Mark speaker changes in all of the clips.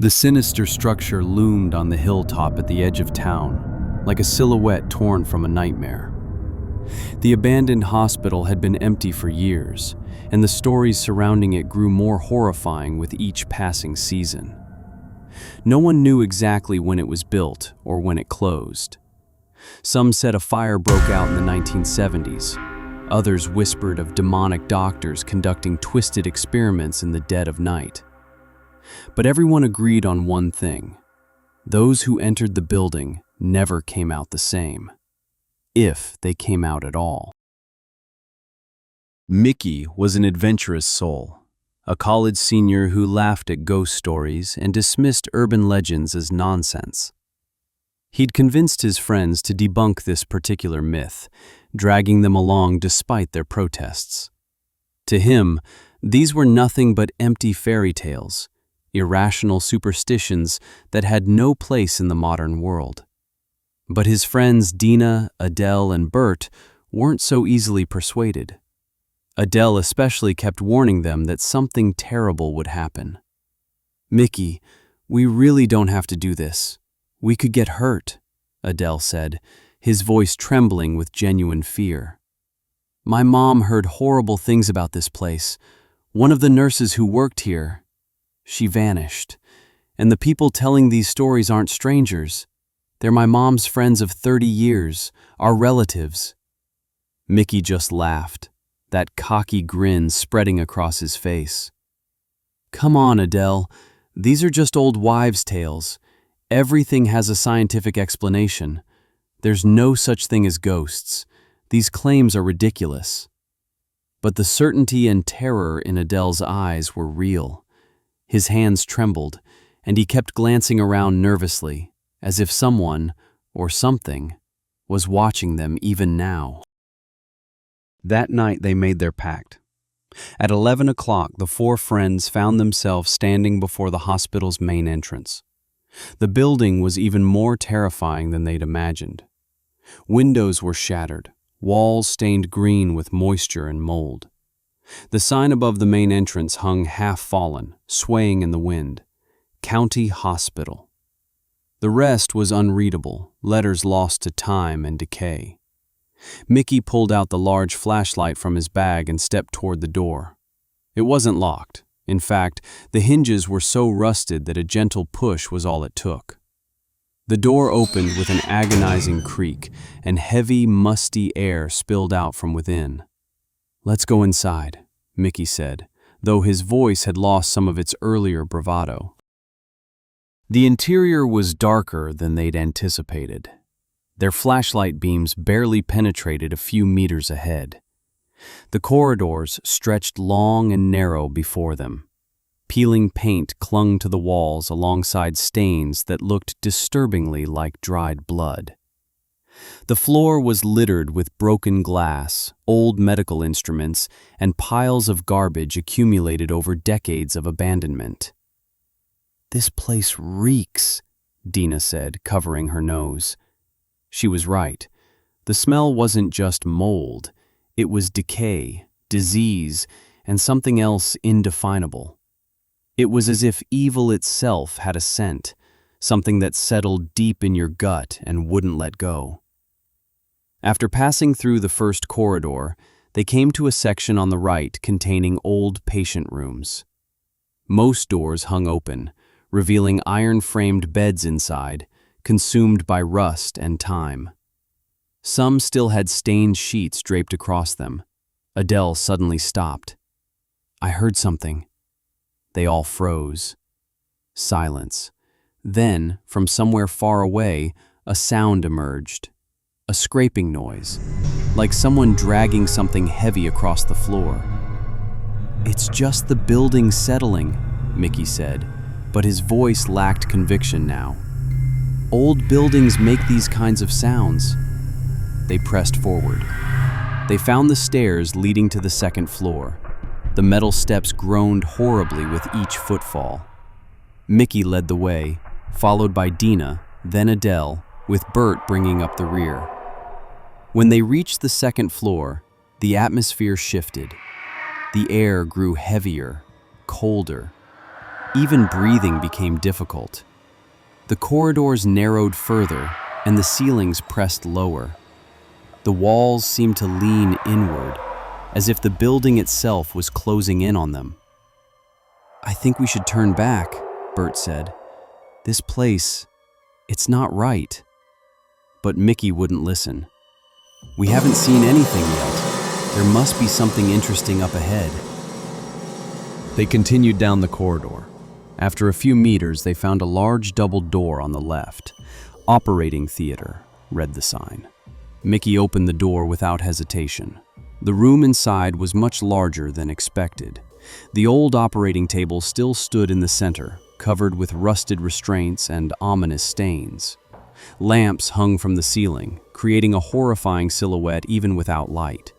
Speaker 1: The sinister structure loomed on the hilltop at the edge of town, like a silhouette torn from a nightmare. The abandoned hospital had been empty for years, and the stories surrounding it grew more horrifying with each passing season. No one knew exactly when it was built or when it closed. Some said a fire broke out in the 1970s. Others whispered of demonic doctors conducting twisted experiments in the dead of night. But everyone agreed on one thing: those who entered the building never came out the same, if they came out at all. Mickey was an adventurous soul, a college senior who laughed at ghost stories and dismissed urban legends as nonsense. He'd convinced his friends to debunk this particular myth, dragging them along despite their protests. To him, these were nothing but empty fairy tales, irrational superstitions that had no place in the modern world. But his friends Dina, Adele, and Bert weren't so easily persuaded. Adele especially kept warning them that something terrible would happen. "Mickey, we really don't have to do this. We could get hurt," Adele said, his voice trembling with genuine fear. "My mom heard horrible things about this place. One of the nurses who worked here, she vanished. And the people telling these stories aren't strangers. They're my mom's friends of 30 years, our relatives." Mickey just laughed, that cocky grin spreading across his face. "Come on, Adele. These are just old wives' tales. Everything has a scientific explanation. There's no such thing as ghosts. These claims are ridiculous." But the certainty and terror in Adele's eyes were real. His hands trembled, and he kept glancing around nervously, as if someone, or something, was watching them even now. That night they made their pact. At 11 o'clock, the four friends found themselves standing before the hospital's main entrance. The building was even more terrifying than they'd imagined. Windows were shattered, walls stained green with moisture and mold. The sign above the main entrance hung half-fallen, swaying in the wind: County Hospital. The rest was unreadable, letters lost to time and decay. Mickey pulled out the large flashlight from his bag and stepped toward the door. It wasn't locked. In fact, the hinges were so rusted that a gentle push was all it took. The door opened with an agonizing creak, and heavy, musty air spilled out from within. "Let's go inside," Mickey said, though his voice had lost some of its earlier bravado. The interior was darker than they'd anticipated. Their flashlight beams barely penetrated a few meters ahead. The corridors stretched long and narrow before them. Peeling paint clung to the walls alongside stains that looked disturbingly like dried blood. The floor was littered with broken glass, old medical instruments, and piles of garbage accumulated over decades of abandonment. "This place reeks," Dina said, covering her nose. She was right. The smell wasn't just mold. It was decay, disease, and something else indefinable. It was as if evil itself had a scent, something that settled deep in your gut and wouldn't let go. After passing through the first corridor, they came to a section on the right containing old patient rooms. Most doors hung open, revealing iron-framed beds inside, consumed by rust and time. Some still had stained sheets draped across them. Adele suddenly stopped. "I heard something." They all froze. Silence. Then, from somewhere far away, a sound emerged. A scraping noise, like someone dragging something heavy across the floor. "It's just the building settling," Mickey said, but his voice lacked conviction now. "Old buildings make these kinds of sounds." They pressed forward. They found the stairs leading to the second floor. The metal steps groaned horribly with each footfall. Mickey led the way, followed by Dina, then Adele, with Bert bringing up the rear. When they reached the second floor, the atmosphere shifted. The air grew heavier, colder. Even breathing became difficult. The corridors narrowed further, and the ceilings pressed lower. The walls seemed to lean inward, as if the building itself was closing in on them. "I think we should turn back," Bert said. "This place, it's not right." But Mickey wouldn't listen. "We haven't seen anything yet. There must be something interesting up ahead." They continued down the corridor. After a few meters, they found a large double door on the left. "Operating theater," read the sign. Mickey opened the door without hesitation. The room inside was much larger than expected. The old operating table still stood in the center, covered with rusted restraints and ominous stains. Lamps hung from the ceiling, creating a horrifying silhouette even without light.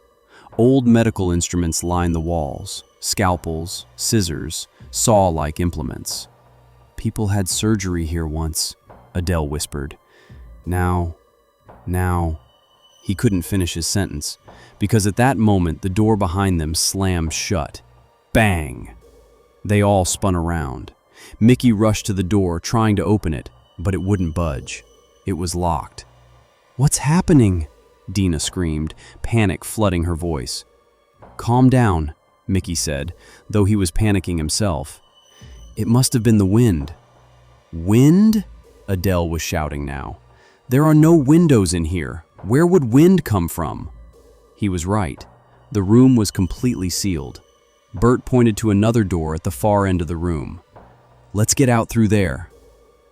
Speaker 1: Old medical instruments lined the walls: scalpels, scissors, saw-like implements. "People had surgery here once," Adele whispered. Now. He couldn't finish his sentence, because at that moment the door behind them slammed shut. Bang! They all spun around. Mickey rushed to the door, trying to open it, but it wouldn't budge. It was locked. "What's happening?" Dina screamed, panic flooding her voice. "Calm down," Mickey said, though he was panicking himself. "It must have been the wind." "Wind?" Adele was shouting now. "There are no windows in here. Where would wind come from?" He was right. The room was completely sealed. Bert pointed to another door at the far end of the room. "Let's get out through there."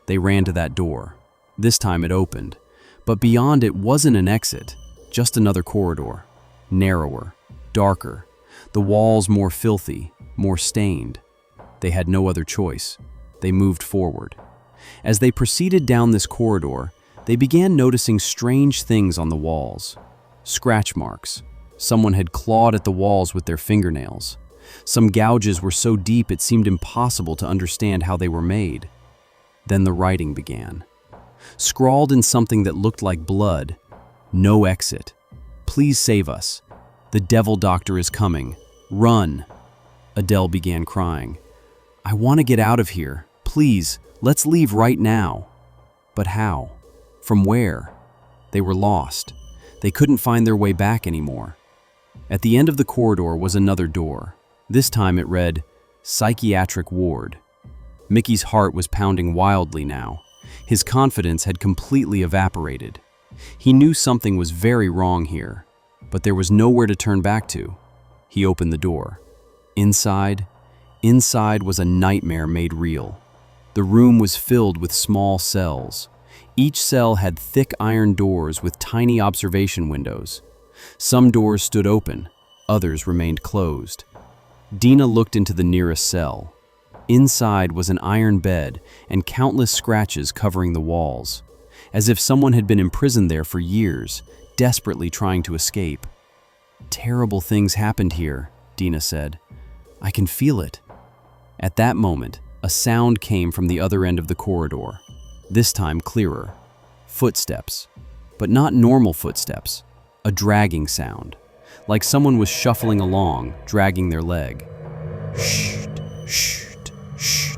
Speaker 1: They ran to that door. This time it opened, but beyond it wasn't an exit, just another corridor. Narrower, darker, the walls more filthy, more stained. They had no other choice. They moved forward. As they proceeded down this corridor, they began noticing strange things on the walls. Scratch marks. Someone had clawed at the walls with their fingernails. Some gouges were so deep it seemed impossible to understand how they were made. Then the writing began. Scrawled in something that looked like blood, "No exit. Please save us. The devil doctor is coming. Run." Adele began crying. "I want to get out of here. Please, let's leave right now." But how? From where? They were lost. They couldn't find their way back anymore. At the end of the corridor was another door. This time it read, "Psychiatric Ward." Mickey's heart was pounding wildly now. His confidence had completely evaporated. He knew something was very wrong here, but there was nowhere to turn back to. He opened the door. Inside was a nightmare made real. The room was filled with small cells. Each cell had thick iron doors with tiny observation windows. Some doors stood open, others remained closed. Dina looked into the nearest cell. Inside was an iron bed and countless scratches covering the walls, as if someone had been imprisoned there for years, desperately trying to escape. "Terrible things happened here," Dina said. "I can feel it." At that moment, a sound came from the other end of the corridor. This time clearer. Footsteps. But not normal footsteps. A dragging sound. Like someone was shuffling along, dragging their leg. "Shh, shh, shh."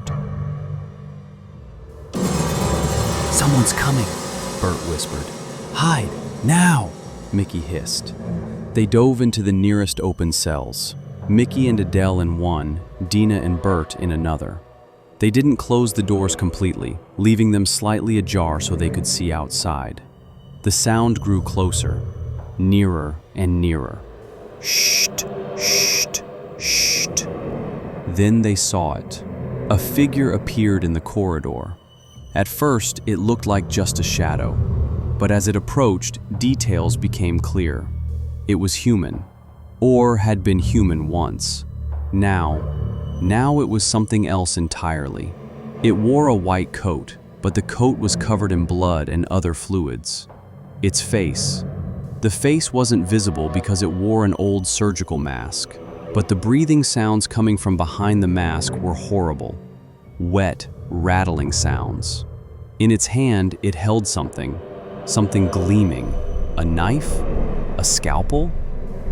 Speaker 1: "Someone's coming," Bert whispered. "Hide, now," Mickey hissed. They dove into the nearest open cells. Mickey and Adele in one, Dina and Bert in another. They didn't close the doors completely, leaving them slightly ajar so they could see outside. The sound grew closer, nearer and nearer. "Shh, shh, shh." Then they saw it. A figure appeared in the corridor. At first, it looked like just a shadow, but as it approached, details became clear. It was human, or had been human once. Now it was something else entirely. It wore a white coat, but the coat was covered in blood and other fluids. Its face. The face wasn't visible because it wore an old surgical mask, but the breathing sounds coming from behind the mask were horrible. Wet, rattling sounds. In its hand, it held something gleaming. A knife? A scalpel?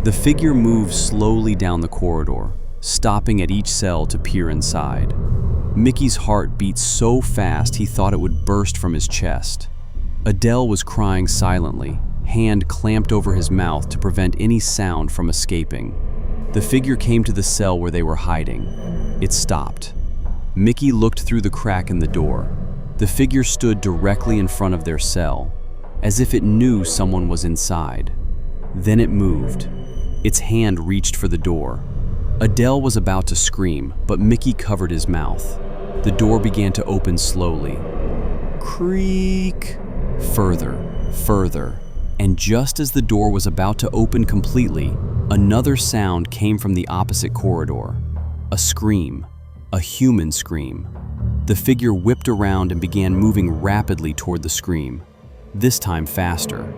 Speaker 1: The figure moved slowly down the corridor, stopping at each cell to peer inside. Mickey's heart beat so fast he thought it would burst from his chest. Adele was crying silently, hand clamped over his mouth to prevent any sound from escaping. The figure came to the cell where they were hiding. It stopped. Mickey looked through the crack in the door. The figure stood directly in front of their cell, as if it knew someone was inside. Then it moved. Its hand reached for the door. Adele was about to scream, but Mickey covered his mouth. The door began to open slowly. Creak! Further, further. And just as the door was about to open completely, another sound came from the opposite corridor. A scream. A human scream. The figure whipped around and began moving rapidly toward the scream, this time faster.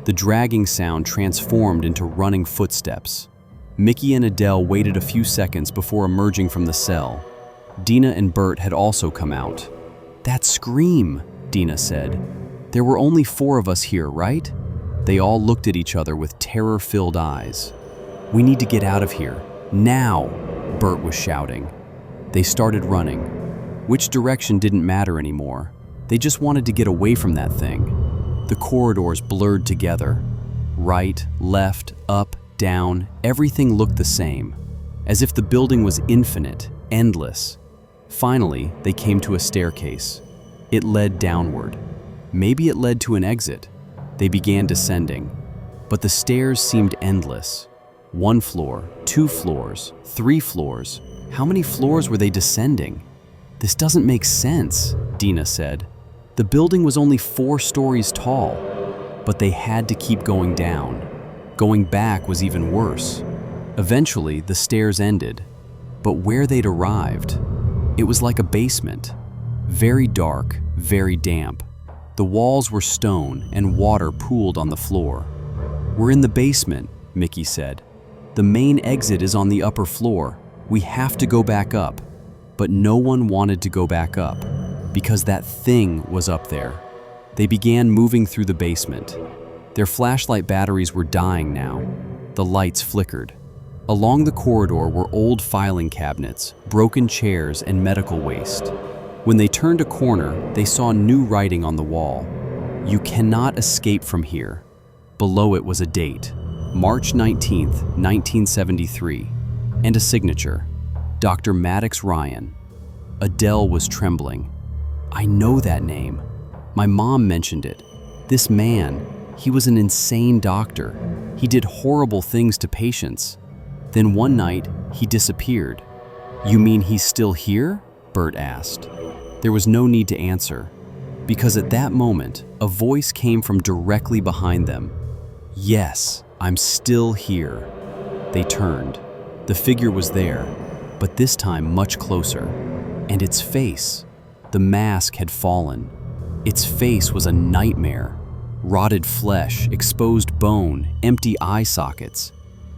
Speaker 1: The dragging sound transformed into running footsteps. Mickey and Adele waited a few seconds before emerging from the cell. Dina and Bert had also come out. "That scream," Dina said. "There were only 4 of us here, right?" They all looked at each other with terror-filled eyes. "We need to get out of here, now," Bert was shouting. They started running. Which direction didn't matter anymore. They just wanted to get away from that thing. The corridors blurred together. Right, left, up, down, everything looked the same, as if the building was infinite, endless. Finally, they came to a staircase. It led downward. Maybe it led to an exit. They began descending, but the stairs seemed endless. 1 floor, 2 floors, 3 floors. How many floors were they descending? "This doesn't make sense," Dina said. The building was only 4 stories tall, but they had to keep going down. Going back was even worse. Eventually, the stairs ended, but where they'd arrived, it was like a basement. Very dark, very damp. The walls were stone and water pooled on the floor. "We're in the basement," Mickey said. "The main exit is on the upper floor. We have to go back up." But no one wanted to go back up, because that thing was up there. They began moving through the basement. Their flashlight batteries were dying now. The lights flickered. Along the corridor were old filing cabinets, broken chairs, and medical waste. When they turned a corner, they saw new writing on the wall. "You cannot escape from here." Below it was a date, March 19th, 1973, and a signature, Dr. Maddox Ryan. Adele was trembling. "I know that name. My mom mentioned it. This man, he was an insane doctor. He did horrible things to patients. Then one night, he disappeared." "You mean he's still here?" Bert asked. There was no need to answer, because at that moment, a voice came from directly behind them. "Yes, I'm still here." They turned. The figure was there, but this time much closer. And its face, the mask had fallen. Its face was a nightmare. Rotted flesh, exposed bone, empty eye sockets.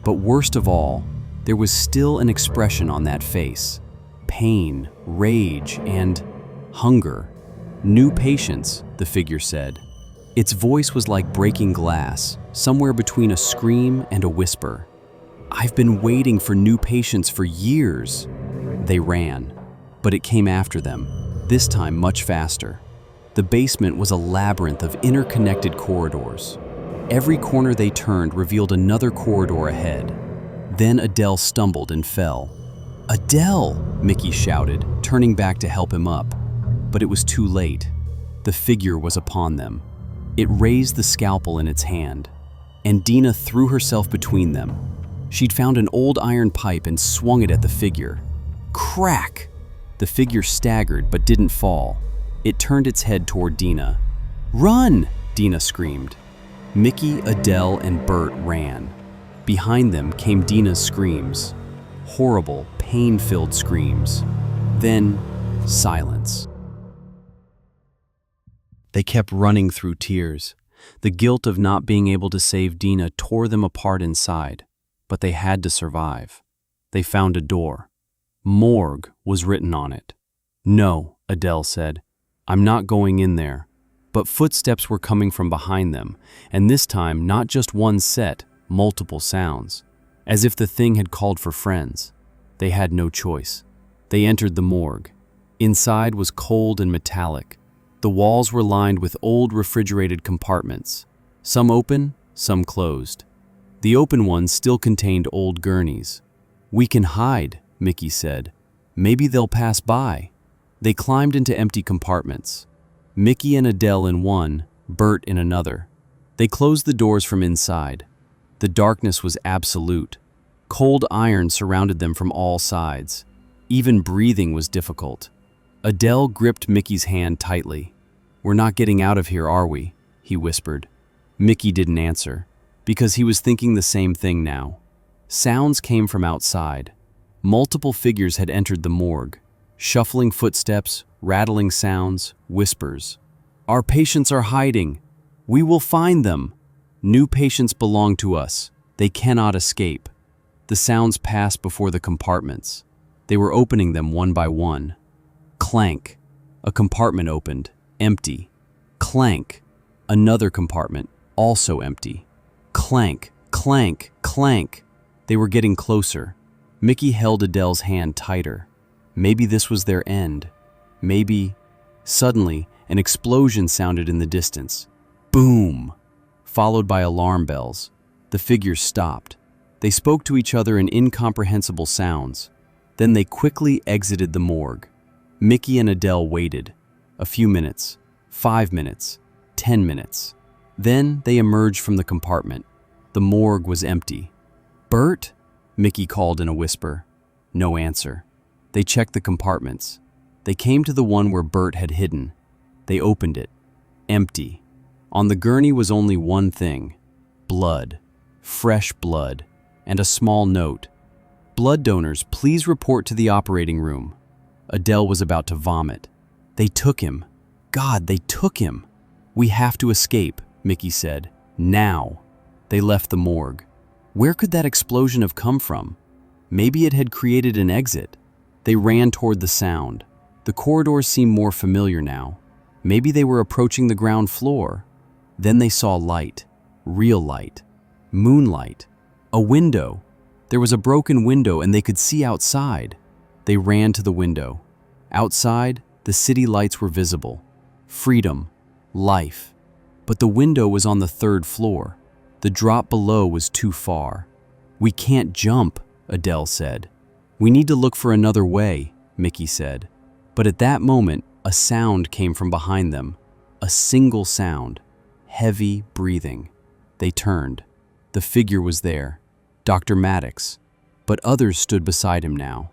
Speaker 1: But worst of all, there was still an expression on that face. Pain, rage, and hunger. "New patients," the figure said. Its voice was like breaking glass, somewhere between a scream and a whisper. "I've been waiting for new patients for years." They ran, but it came after them, this time much faster. The basement was a labyrinth of interconnected corridors. Every corner they turned revealed another corridor ahead. Then Adele stumbled and fell. "Adele!" Mickey shouted, turning back to help him up. But it was too late. The figure was upon them. It raised the scalpel in its hand, and Dina threw herself between them. She'd found an old iron pipe and swung it at the figure. Crack! The figure staggered but didn't fall. It turned its head toward Dina. "Run!" Dina screamed. Mickey, Adele, and Bert ran. Behind them came Dina's screams. Horrible, pain-filled screams. Then, silence. They kept running through tears. The guilt of not being able to save Dina tore them apart inside, but they had to survive. They found a door. "Morgue" was written on it. "No," Adele said. "I'm not going in there." But footsteps were coming from behind them, and this time not just one set, multiple sounds. As if the thing had called for friends. They had no choice. They entered the morgue. Inside was cold and metallic. The walls were lined with old refrigerated compartments, some open, some closed. The open ones still contained old gurneys. "We can hide," Mickey said. "Maybe they'll pass by." They climbed into empty compartments. Mickey and Adele in one, Bert in another. They closed the doors from inside. The darkness was absolute. Cold iron surrounded them from all sides. Even breathing was difficult. Adele gripped Mickey's hand tightly. "We're not getting out of here, are we?" he whispered. Mickey didn't answer, because he was thinking the same thing now. Sounds came from outside. Multiple figures had entered the morgue. Shuffling footsteps, rattling sounds, whispers. "Our patients are hiding. We will find them. New patients belong to us. They cannot escape." The sounds passed before the compartments. They were opening them one by one. Clank. A compartment opened, empty. Clank. Another compartment, also empty. Clank, clank, clank. They were getting closer. Mickey held Adele's hand tighter. Maybe this was their end. Maybe... Suddenly, an explosion sounded in the distance. Boom! Followed by alarm bells. The figures stopped. They spoke to each other in incomprehensible sounds. Then they quickly exited the morgue. Mickey and Adele waited. A few minutes, 5 minutes, 10 minutes. Then they emerged from the compartment. The morgue was empty. "Bert?" Mickey called in a whisper. No answer. They checked the compartments. They came to the one where Bert had hidden. They opened it. Empty. On the gurney was only one thing. Blood. Fresh blood. And a small note. "Blood donors, please report to the operating room." Adele was about to vomit. "They took him. God, they took him." "We have to escape," Mickey said. "Now." They left the morgue. Where could that explosion have come from? Maybe it had created an exit. They ran toward the sound. The corridors seemed more familiar now. Maybe they were approaching the ground floor. Then they saw light. Real light. Moonlight. A window. There was a broken window and they could see outside. They ran to the window. Outside, the city lights were visible. Freedom. Life. But the window was on the 3rd floor. The drop below was too far. "We can't jump," Adele said. "We need to look for another way," Mickey said. But at that moment, a sound came from behind them. A single sound. Heavy breathing. They turned. The figure was there. Dr. Maddox. But others stood beside him now.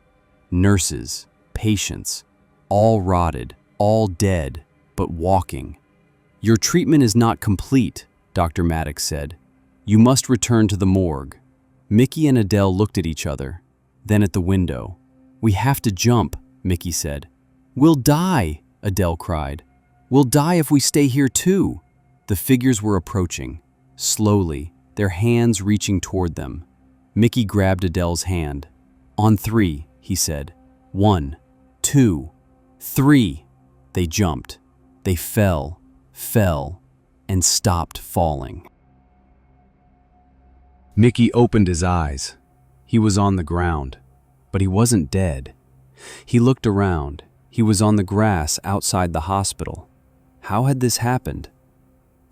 Speaker 1: Nurses. Patients. All rotted. All dead. But walking. "Your treatment is not complete," Dr. Maddox said. "You must return to the morgue." Mickey and Adele looked at each other, then at the window. "We have to jump," Mickey said. "We'll die," Adele cried. "We'll die if we stay here too." The figures were approaching, slowly, their hands reaching toward them. Mickey grabbed Adele's hand. "On 3, he said. 1, 2, 3. They jumped. They fell, and stopped falling. Mickey opened his eyes. He was on the ground, but he wasn't dead. He looked around. He was on the grass outside the hospital. How had this happened?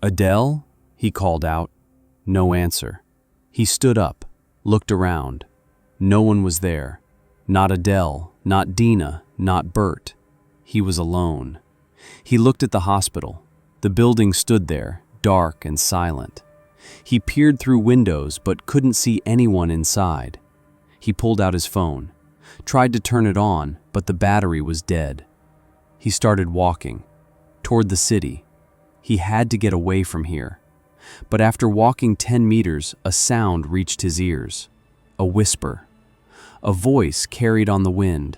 Speaker 1: "Adele?" he called out. No answer. He stood up, looked around. No one was there. Not Adele, not Dina, not Bert. He was alone. He looked at the hospital. The building stood there, dark and silent. He peered through windows but couldn't see anyone inside. He pulled out his phone, tried to turn it on, but the battery was dead. He started walking toward the city. He had to get away from here. But after walking 10 meters, a sound reached his ears. A whisper. A voice carried on the wind.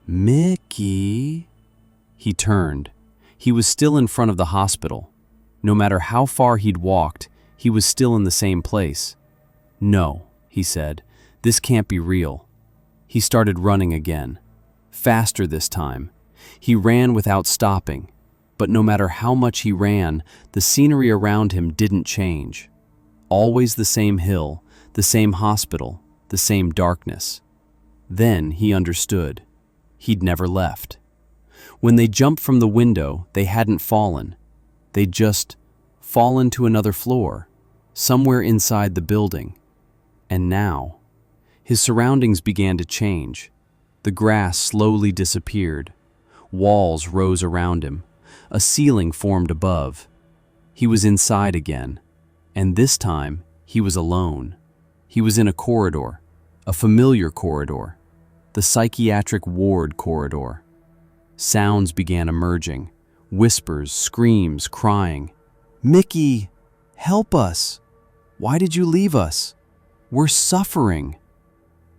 Speaker 1: "Mickey." He turned. He was still in front of the hospital. No matter how far he'd walked, he was still in the same place. "No," he said, "this can't be real." He started running again. Faster this time. He ran without stopping. But no matter how much he ran, the scenery around him didn't change. Always the same hill, the same hospital, the same darkness. Then he understood. He'd never left. When they jumped from the window, they hadn't fallen. They'd just fallen to another floor, somewhere inside the building. And now, his surroundings began to change. The grass slowly disappeared. Walls rose around him. A ceiling formed above. He was inside again, and this time he was alone. He was in a corridor, a familiar corridor, the psychiatric ward corridor. Sounds began emerging, whispers, screams, crying. "Mickey, help us! Why did you leave us? We're suffering!"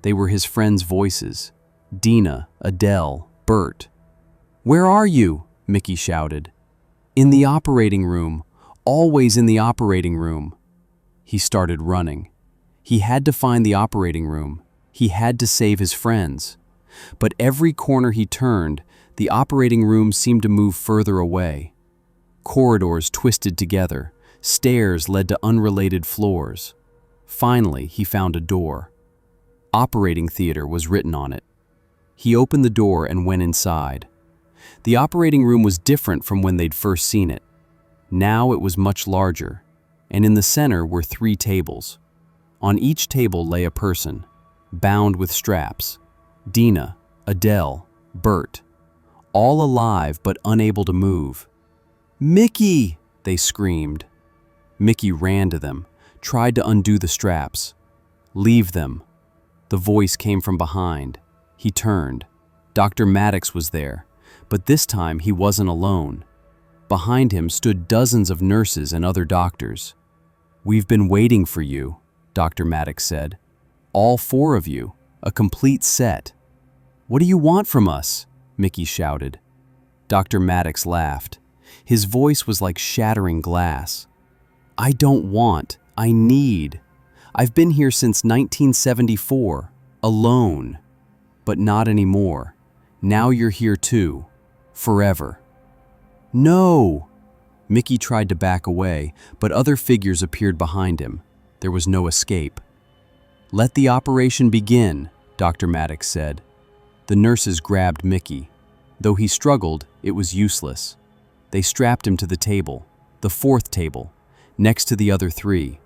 Speaker 1: They were his friends' voices. Dina, Adele, Bert. "Where are you?" Mickey shouted. "In the operating room. Always in the operating room." He started running. He had to find the operating room. He had to save his friends. But every corner he turned, the operating room seemed to move further away. Corridors twisted together. Stairs led to unrelated floors. Finally, he found a door. Operating theater was written on it. He opened the door and went inside. The operating room was different from when they'd first seen it. Now it was much larger, and in the center were 3 tables. On each table lay a person, bound with straps. Dina, Adele, Bert, all alive but unable to move. "Mickey!" they screamed. Mickey ran to them, tried to undo the straps. "Leave them." The voice came from behind. He turned. Dr. Maddox was there, but this time he wasn't alone. Behind him stood dozens of nurses and other doctors. "We've been waiting for you," Dr. Maddox said. "All 4 of you, a complete set." "What do you want from us?" Mickey shouted. Dr. Maddox laughed. His voice was like shattering glass. "I don't want, I need. I've been here since 1974, alone. But not anymore. Now you're here too, forever." "No!" Mickey tried to back away, but other figures appeared behind him. There was no escape. "Let the operation begin," Dr. Maddox said. The nurses grabbed Mickey. Though he struggled, it was useless. They strapped him to the table, the 4th table, next to the other 3.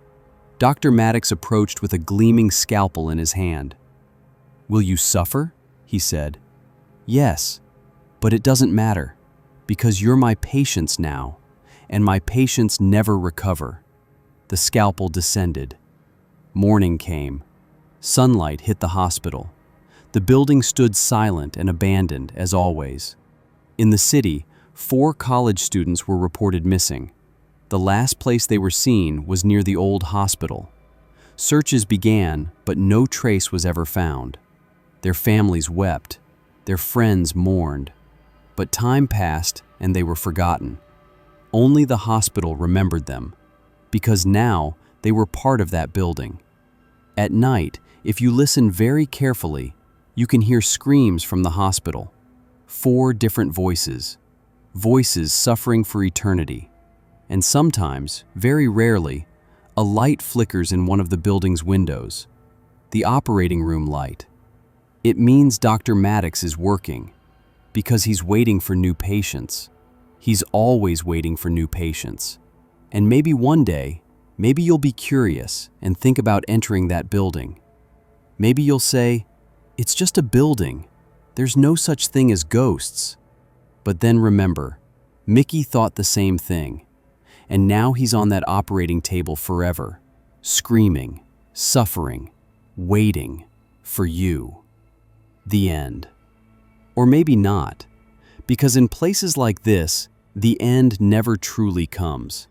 Speaker 1: Dr. Maddox approached with a gleaming scalpel in his hand. "Will you suffer?" he said. "Yes, but it doesn't matter, because you're my patients now, and my patients never recover." The scalpel descended. Morning came. Sunlight hit the hospital. The building stood silent and abandoned, as always. In the city, 4 college students were reported missing. The last place they were seen was near the old hospital. Searches began, but no trace was ever found. Their families wept. Their friends mourned. But time passed and they were forgotten. Only the hospital remembered them, because now they were part of that building. At night, if you listen very carefully, you can hear screams from the hospital. 4 different voices. Voices suffering for eternity. And sometimes, very rarely, a light flickers in one of the building's windows. The operating room light. It means Dr. Maddox is working, because he's waiting for new patients. He's always waiting for new patients. And maybe one day, maybe you'll be curious and think about entering that building. Maybe you'll say, "It's just a building. There's no such thing as ghosts." But then remember, Mickey thought the same thing. And now he's on that operating table forever, screaming, suffering, waiting for you. The end. Or maybe not, because in places like this, the end never truly comes.